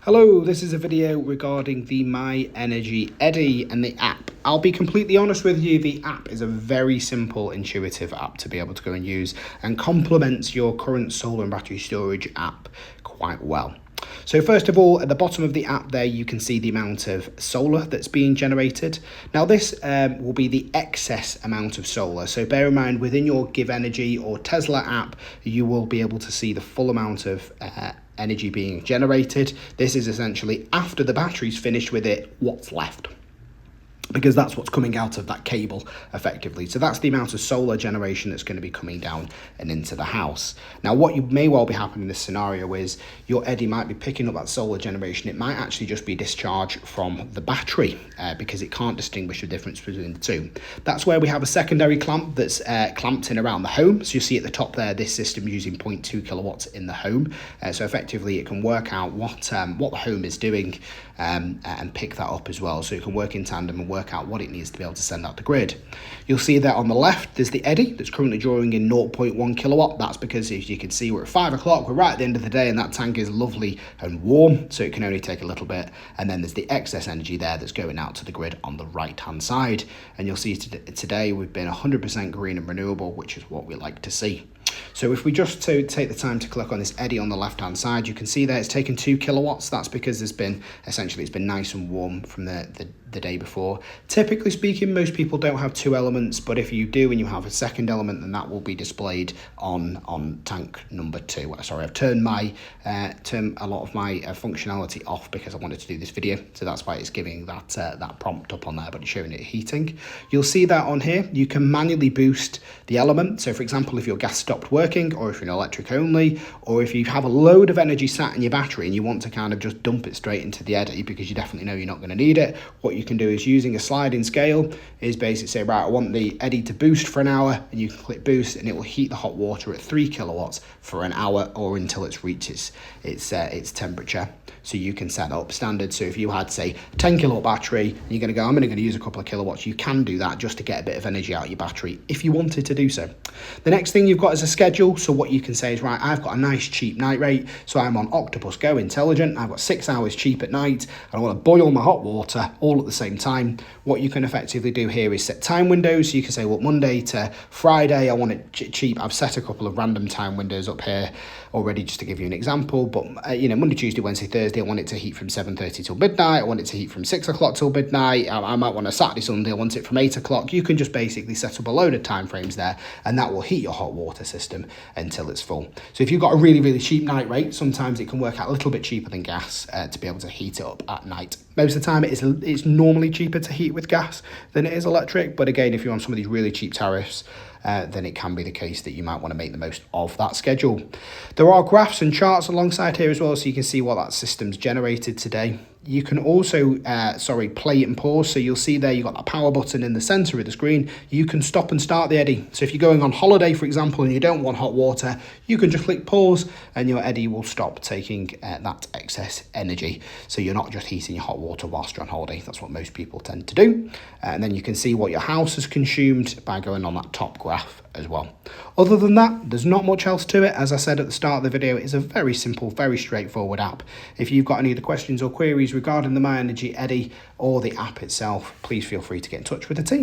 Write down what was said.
Hello, this is a video regarding the MyEnergi Eddi and the app. I'll be completely honest with you, the app is a very simple, intuitive app to be able to go and use and complements your current solar and battery storage app quite well. So first of all, at the bottom of the app there, you can see the amount of solar that's being generated. Now this will be the excess amount of solar. So bear in mind, within your Give Energy or Tesla app, you will be able to see the full amount of energy being generated. This is essentially after the battery's finished with it, what's left, because that's what's coming out of that cable effectively. So that's the amount of solar generation that's going to be coming down and into the house. Now what you may well be happening in this scenario is your Eddi might be picking up that solar generation. It might actually just be discharge from the battery because it can't distinguish the difference between the two. That's where we have a secondary clamp that's clamped in around the home. So you see at the top there, this system using 0.2 kilowatts in the home. So effectively it can work out what the home is doing and pick that up as well. So it can work in tandem and work out what it needs to be able to send out the grid. You'll see that on the left there's the Eddi that's currently drawing in 0.1 kilowatt. That's because, as you can see, we're at 5 o'clock, we're right at the end of the day, and that tank is lovely and warm, so it can only take a little bit. And then there's the excess energy there that's going out to the grid on the right hand side. And you'll see today we've been 100% green and renewable, which is what we like to see. So if we just take the time to click on this Eddi on the left hand side, you can see there it's taken 2 kilowatts. That's because it's been nice and warm from the day before. Typically speaking, most people don't have 2 elements, but if you do and you have a second element, then that will be displayed on tank number 2. Sorry, I've turned a lot of my functionality off because I wanted to do this video, so that's why it's giving that prompt up on there, but it's showing it heating. You'll see that on here. You can manually boost the element. So for example, if your gas stopped working, or if you're an electric only, or if you have a load of energy sat in your battery and you want to kind of just dump it straight into the Eddi because you definitely know you're not going to need it, what you can do is, using a sliding scale, is basically say, right, I want the Eddi to boost for an hour, and you can click boost and it will heat the hot water at 3 kilowatts for an hour or until it reaches its temperature. So you can set up standard. So if you had, say, 10 kilowatt battery and you're going to go, I'm only going to use a couple of kilowatts, you can do that just to get a bit of energy out of your battery if you wanted to do so. The next thing you've got is a schedule. So what you can say is, right, I've got a nice cheap night rate, so I'm on Octopus Go Intelligent, I've got 6 hours cheap at night, and I want to boil my hot water all at the same time. What you can effectively do here is set time windows. So you can say, well, Monday to Friday I want it cheap. I've set a couple of random time windows up here already just to give you an example, but Monday, Tuesday, Wednesday, Thursday I want it to heat from 7:30 till midnight, I want it to heat from 6 o'clock till midnight, I might want a Saturday, Sunday, I want it from 8 o'clock. You can just basically set up a load of time frames there, and that will heat your hot water system until it's full. So if you've got a really, really cheap night rate, sometimes it can work out a little bit cheaper than gas to be able to heat it up at night. Most of the time it's normally cheaper to heat with gas than it is electric, but again, if you're on some of these really cheap tariffs, then it can be the case that you might want to make the most of that schedule. There are graphs and charts alongside here as well, so you can see what that system's generated today. You can also, play it and pause. So you'll see there you've got that power button in the center of the screen. You can stop and start the Eddi. So if you're going on holiday, for example, and you don't want hot water, you can just click pause and your Eddi will stop taking that excess energy. So you're not just heating your hot water whilst you're on holiday. That's what most people tend to do. And then you can see what your house has consumed by going on that top graph as well. Other than that, there's not much else to it. As I said at the start of the video, it's a very simple, very straightforward app. If you've got any other questions or queries regarding the MyEnergi Eddi or the app itself, please feel free to get in touch with the team.